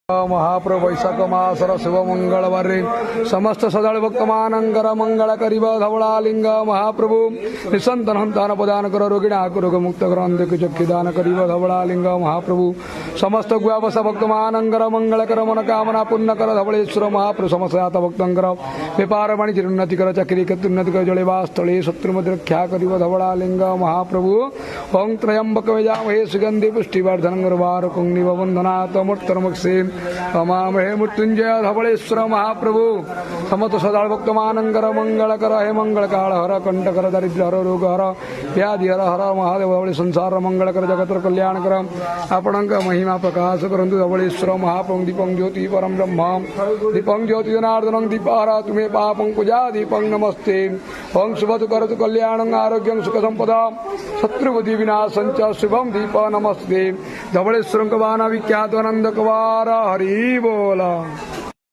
महाप्रभु वैशाख मासर शुभ मंगलवार समस्त सदाल भक्त मानंकर मंगल करीब धवलालिंग महाप्रभु निसंतन हंतान प्रदान कर रोगिणा रोग मुक्त कर अंधक चक्षुदान करीब धवलालिंग महाप्रभु समस्त गुआवस भक्त मानंकर मंगल कर मन कामना पुण्य कर धवलेश्वर महाप्रभु समस्त भक्तंकर व्यापार वाणिज्य उन्नति कर चाकरी उन्नति कर जलेवा स्थले शत्रुमति रक्षा करीब धवलालिंग महाप्रभु ओं त्रयंबक वेजामहे सुगंधि पुष्टिवर्धन गुरुवार कुंगनिव वंदनात् मूर्तर्मुक्षे अमामहे मृत्युंजय धवलेश्वर महाप्रभु समस्त सदाल भक्त मानंकर मंगल कर हे मंगल काल हर कंठ कर दरिद्र हर रोग हर व्याधि हर हर महादेव धवले संसार मंगल कर जगत कल्याण कर आपणक महिमा प्रकाश करंतु धवलेश्वर महाप्रभु दीपं ज्योति परम ब्रह्म दीपं ज्योति जनार्दनं दीपहर तुम्हें पापं पूजा दीपं नमस्ते ओं शुभतु करतु कल्याणं आरोग्यं सुख संपदा शत्रुबुद्धि विनाशं च शुभं दीप नमस्ते धवलेश्वर कवाना विख्यात आनंद कवार हरि बोला।